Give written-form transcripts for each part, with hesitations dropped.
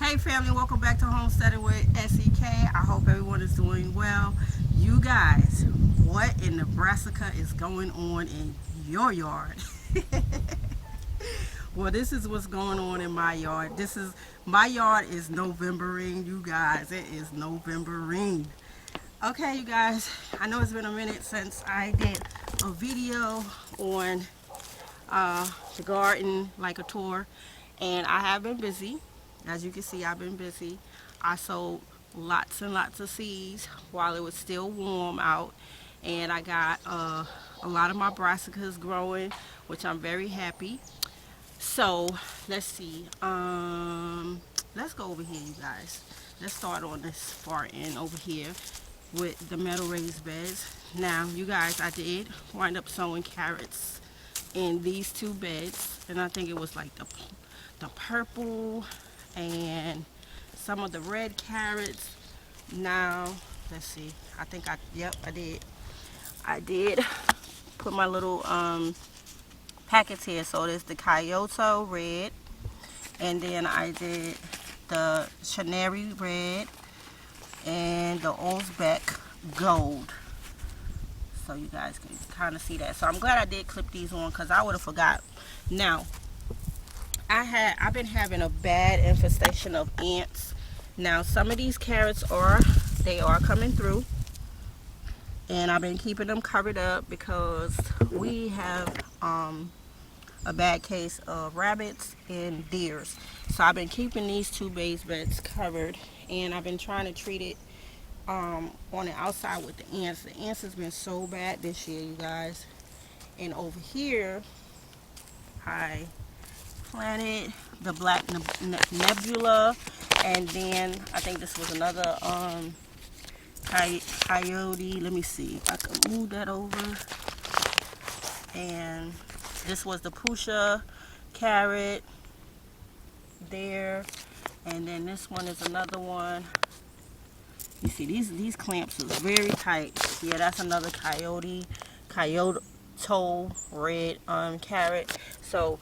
Hey family, welcome back to Homestead with SEK. I hope everyone is doing well. You guys, what in the Brassica is going on in your yard? Well, this is what's going on in my yard. My yard is Novembering, you guys. It is Novembering. Okay, you guys, I know it's been a minute since I did a video on the garden, like a tour, and I have been busy. As you can see, I've been busy. I sowed lots and lots of seeds while it was still warm out, and I got a lot of my brassicas growing, which I'm very happy. So let's see. Let's go over here, you guys. Let's start on this far end over here with the metal raised beds. Now, you guys, I did wind up sowing carrots in these two beds, and I think it was like the purple and some of the red carrots. Now, let's see. Yep, I did put my little packets here. So there's the Kyoto red, and then I did the Canary red and the Uzbek gold. So you guys can kind of see that. So I'm glad I did clip these on because I would have forgot. Now, I've been having a bad infestation of ants. Now some of these carrots are coming through, and I've been keeping them covered up because we have a bad case of rabbits and deers. So I've been keeping these two raised beds covered, and I've been trying to treat it on the outside with the ants. The ants has been so bad this year, you guys. And over here, I planted the black nebula, and then I think this was another coyote. Let me see if I can move that over. And this was the pusha carrot there, and then this one is another one. You see these clamps are very tight. Yeah, that's another coyote red carrot. So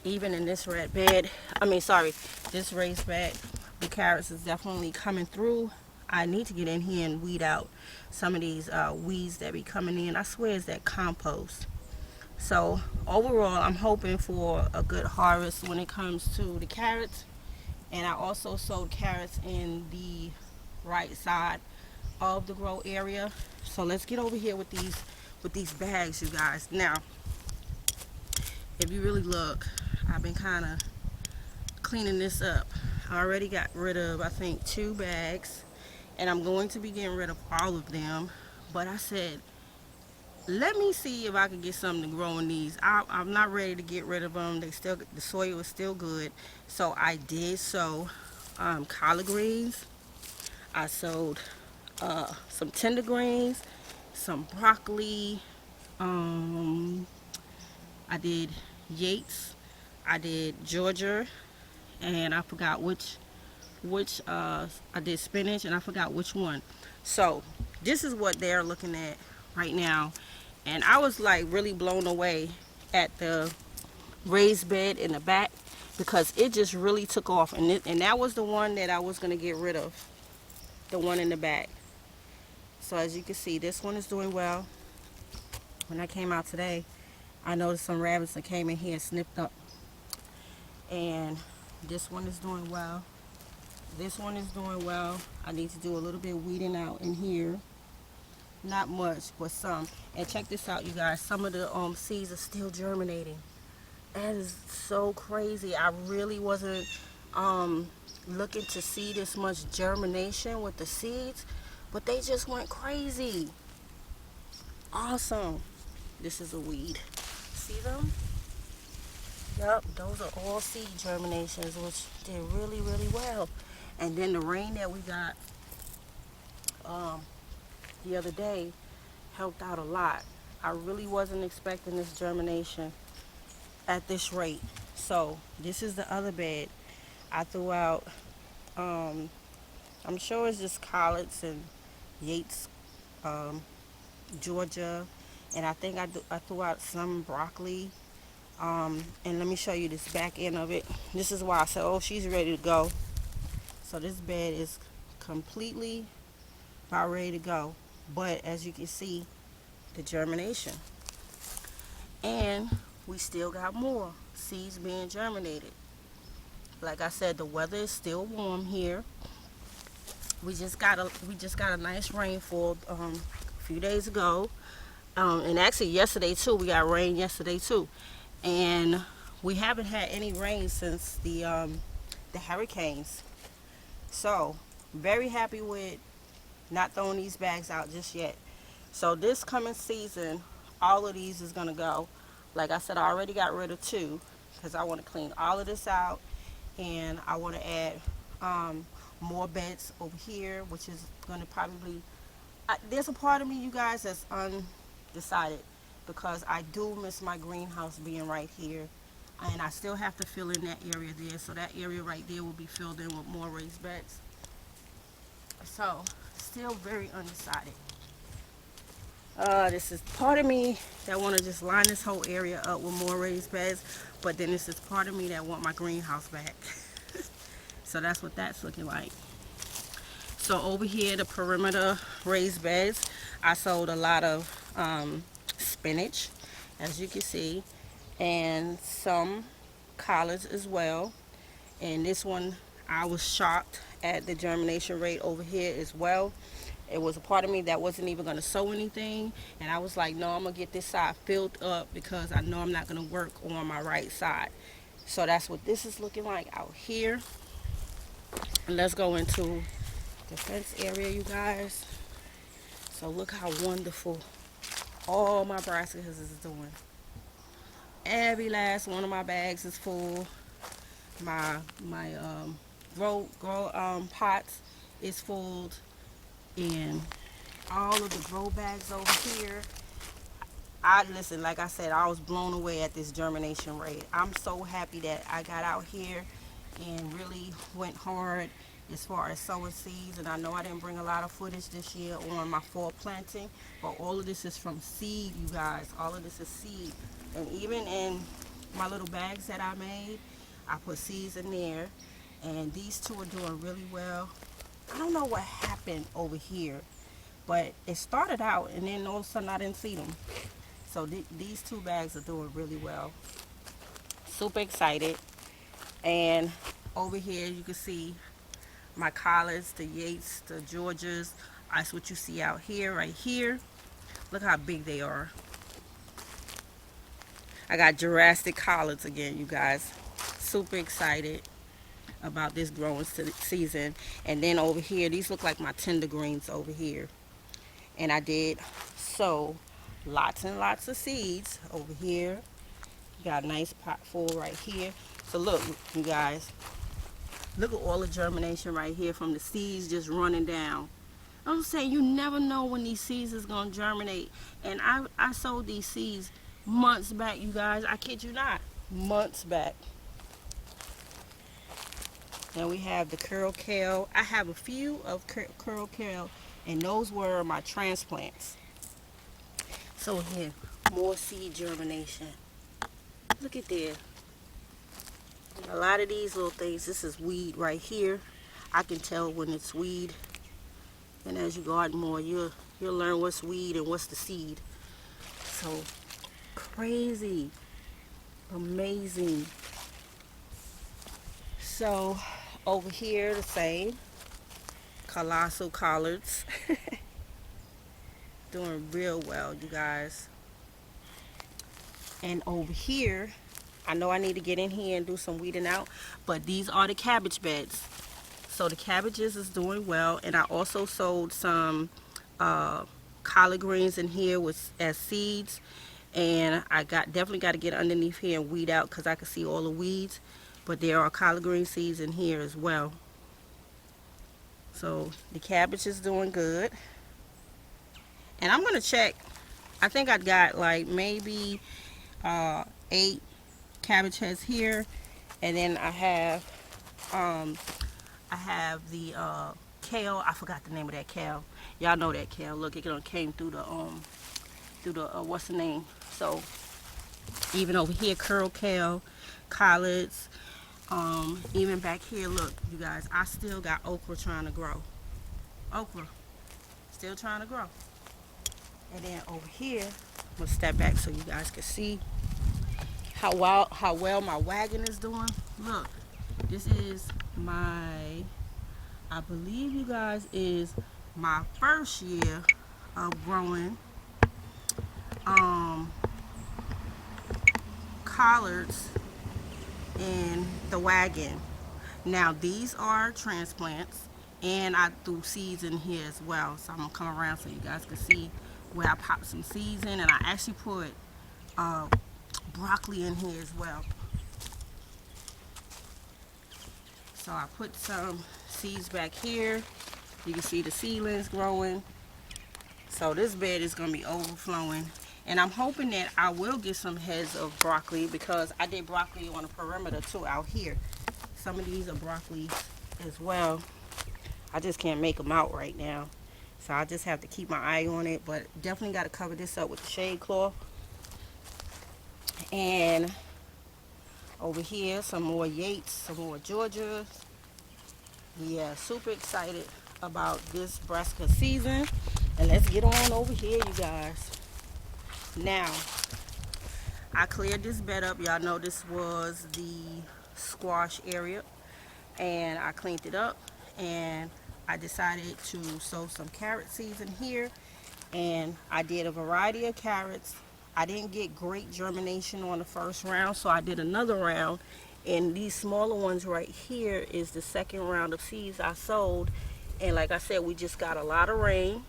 even in this this raised bed, the carrots is definitely coming through. I need to get in here and weed out some of these weeds that be coming in. I swear it's that compost. So overall, I'm hoping for a good harvest when it comes to the carrots. And I also sowed carrots in the right side of the grow area. So let's get over here with these bags, you guys. Now, if you really look, I've been kind of cleaning this up. I already got rid of, I think, 2 bags, and I'm going to be getting rid of all of them. But I said, let me see if I can get something to grow in these. I'm not ready to get rid of them. The soil is still good. So I did sow collard greens. I sowed some tender greens, some broccoli. I did Yates. I did Georgia, and I forgot which I did spinach, and I forgot which one. So this is what they're looking at right now, and I was like really blown away at the raised bed in the back because it just really took off, and that was the one that I was gonna get rid of, the one in the back. So as you can see, this one is doing well. When I came out today, I noticed some rabbits that came in here and snipped up, and this one is doing well. This one is doing well. I need to do a little bit of weeding out in here. Not much, but some. And check this out, you guys. Some of the seeds are still germinating. That is so crazy. I really wasn't looking to see this much germination with the seeds, but they just went crazy. Awesome. This is a weed. See them? Yep, those are all seed germinations, which did really, really well. And then the rain that we got the other day helped out a lot. I really wasn't expecting this germination at this rate. So this is the other bed. I threw out, I'm sure it's just collards and Yates, Georgia, and I think I threw out some broccoli. And let me show you this back end of it. This is why I said, oh, she's ready to go. So this bed is completely about ready to go. But as you can see, the germination. And we still got more seeds being germinated. Like I said, the weather is still warm here. We just got a nice rainfall a few days ago. And actually yesterday too, we got rain yesterday too. And we haven't had any rain since the hurricanes. So very happy with not throwing these bags out just yet. So this coming season, all of these is gonna go. Like I said, I already got rid of 2 because I want to clean all of this out, and I want to add more beds over here, which is gonna probably. There's a part of me, you guys, that's undecided because I do miss my greenhouse being right here, and I still have to fill in that area there. So that area right there will be filled in with more raised beds. So still very undecided. This is part of me that want to just line this whole area up with more raised beds, but then this is part of me that want my greenhouse back. So that's what that's looking like. So over here, the perimeter raised beds, I sold a lot of spinach, as you can see, and some collards as well. And this one, I was shocked at the germination rate over here as well. It was a part of me that wasn't even going to sow anything, and I was like, no, I'm going to get this side filled up because I know I'm not going to work on my right side. So that's what this is looking like out here. And let's go into the fence area, you guys. So look how wonderful all my brassicas is doing. Every last one of my bags is full. My grow pots is full, and all of the grow bags over here. Listen, like I said, I was blown away at this germination rate. I'm so happy that I got out here and really went hard as far as sowing seeds. And I know I didn't bring a lot of footage this year on my fall planting, but all of this is from seed, you guys. All of this is seed. And even in my little bags that I made, I put seeds in there, and these 2 are doing really well. I don't know what happened over here, but it started out and then all of a sudden I didn't see them. So these 2 bags are doing really well. Super excited. And over here you can see my collards, the Yates, the Georgias. That's what you see out here, right here. Look how big they are. I got Jurassic collards again, you guys. Super excited about this growing season. And then over here, these look like my tender greens over here. And I did sow lots and lots of seeds over here. Got a nice pot full right here. So look, you guys, look at all the germination right here from the seeds just running down. I'm saying you never know when these seeds is gonna germinate. And I sowed these seeds months back, you guys. I kid you not, months back. And we have the curl kale. I have a few of curl kale, and those were my transplants. So here, more seed germination. Look at there. A lot of these little things, this is weed right here. I can tell when it's weed. And as you garden more, you'll learn what's weed and what's the seed. So crazy, amazing. So over here, the same. Colossal collards. Doing real well, you guys. And over here, I know I need to get in here and do some weeding out, but these are the cabbage beds. So the cabbages is doing well, and I also sold some collard greens in here as seeds, and I definitely got to get underneath here and weed out because I can see all the weeds. But there are collard green seeds in here as well. So the cabbage is doing good, and I'm gonna check. I think I got like maybe 8 cabbage heads here, and then I have the kale. I forgot the name of that kale. Y'all know that kale. Look, it came through the what's the name? So Even over here, curl kale, collards. Even back here, look, you guys, I still got okra trying to grow. Okra, still trying to grow. And then over here, I'm gonna step back so you guys can see how well my wagon is doing. Look, this is my, I believe you guys, is my first year of growing collards in the wagon. Now these are transplants, and I threw seeds in here as well. So I'm gonna come around so you guys can see where I popped some seeds in, and I actually put broccoli in here as well. So I put some seeds back here. You can see the seedlings growing. So this bed is gonna be overflowing. And I'm hoping that I will get some heads of broccoli, because I did broccoli on the perimeter too out here. Some of these are broccoli as well. I just can't make them out right now. So I just have to keep my eye on it. But definitely got to cover this up with the shade cloth. And over here, some more Yates, some more Georgias. Yeah, super excited about this brassica season. And let's get on over here, you guys. Now, I cleared this bed up. Y'all know this was the squash area, and I cleaned it up, and I decided to sow some carrot seeds in here, and I did a variety of carrots. I didn't get great germination on the first round, so I did another round, and these smaller ones right here is the second round of seeds I sowed. And like I said, we just got a lot of rain,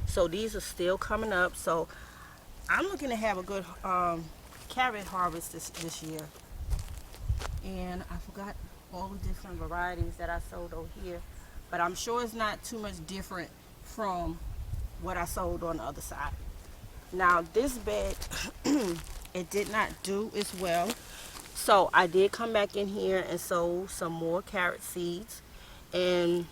so these are still coming up. So I'm looking to have a good carrot harvest this year. And I forgot all the different varieties that I sowed over here, but I'm sure it's not too much different from what I sowed on the other side. Now this bed, it did not do as well, so I did come back in here and sow some more carrot seeds. And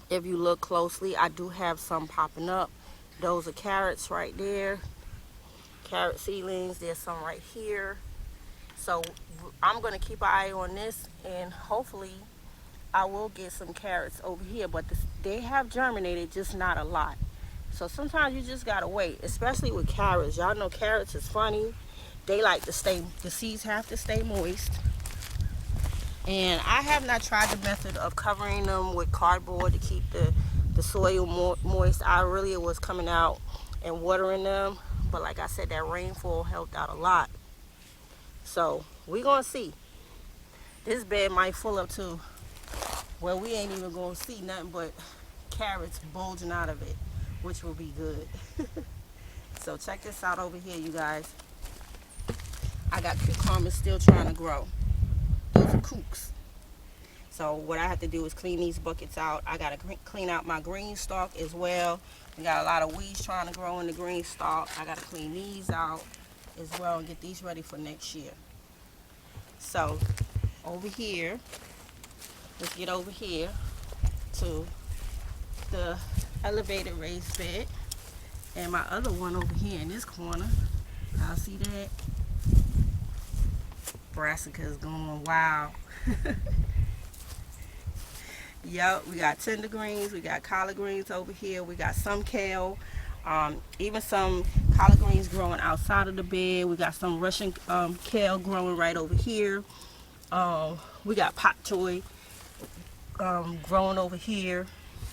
if you look closely, I do have some popping up. Those are carrots right there, carrot seedlings. There's some right here. So I'm going to keep an eye on this, and hopefully I will get some carrots over here. But they have germinated, just not a lot. So sometimes you just got to wait, especially with carrots. Y'all know carrots is funny. They like to stay, the seeds have to stay moist. And I have not tried the method of covering them with cardboard to keep the soil moist. I really was coming out and watering them. But like I said, that rainfall helped out a lot. So we're going to see. This bed might full up too. Well, we ain't even going to see nothing but carrots bulging out of it, which will be good. So check this out over here, you guys. I got cucumbers still trying to grow. Those are kooks. So what I have to do is clean these buckets out. I got to clean out my green stalk as well. We got a lot of weeds trying to grow in the green stalk. I got to clean these out as well and get these ready for next year. So over here, let's get over here to the elevated raised bed, and my other one over here in this corner. Y'all see that? Brassicas going wild. Yep, we got tender greens, we got collard greens over here, we got some kale, even some collard greens growing outside of the bed. We got some Russian kale growing right over here. We got pak choi growing over here.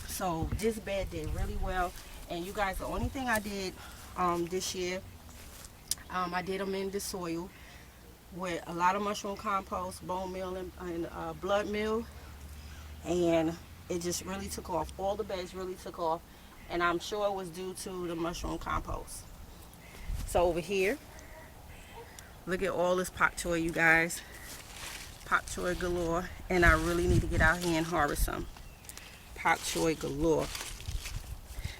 So this bed did really well. And you guys, the only thing I did this year, I did them in the soil with a lot of mushroom compost, bone meal, and blood meal. And it just really took off. All the beds really took off. And I'm sure it was due to the mushroom compost. So over here, look at all this pak choi, you guys. Pak choi galore. And I really need to get out here and harvest some. Pak choi galore.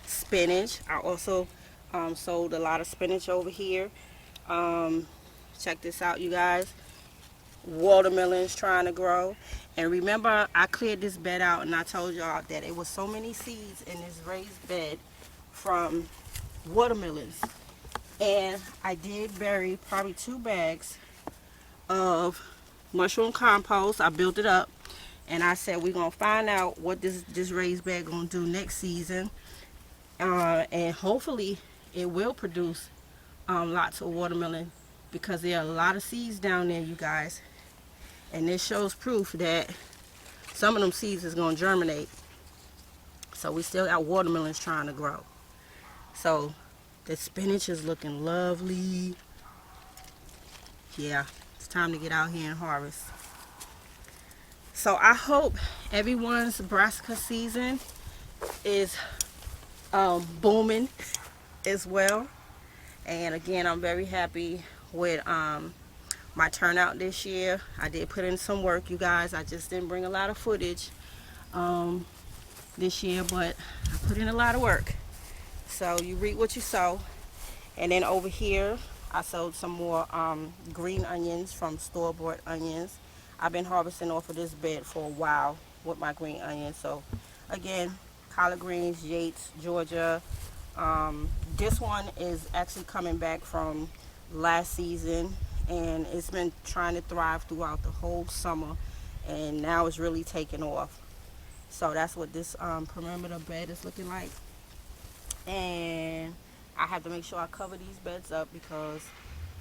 Spinach. I also sold a lot of spinach over here. Check this out, you guys. Watermelons trying to grow. And remember, I cleared this bed out and I told y'all that it was so many seeds in this raised bed from watermelons. And I did bury probably 2 bags of mushroom compost. I built it up, and I said we're gonna find out what this raised bed gonna do next season, and hopefully it will produce lots of watermelon, because there are a lot of seeds down there, you guys, and this shows proof that some of them seeds is gonna germinate. So we still got watermelons trying to grow. So the spinach is looking lovely. Yeah, it's time to get out here and harvest. So I hope everyone's brassica season is booming as well. And again, I'm very happy with my turnout this year. I did put in some work, you guys. I just didn't bring a lot of footage this year, but I put in a lot of work. So you reap what you sow. And then over here, I sowed some more green onions from store-bought onions. I've been harvesting off of this bed for a while with my green onions. So again, collard greens, Yates, Georgia. This one is actually coming back from last season, and it's been trying to thrive throughout the whole summer, and now it's really taking off. So that's what this perimeter bed is looking like. And I have to make sure I cover these beds up, because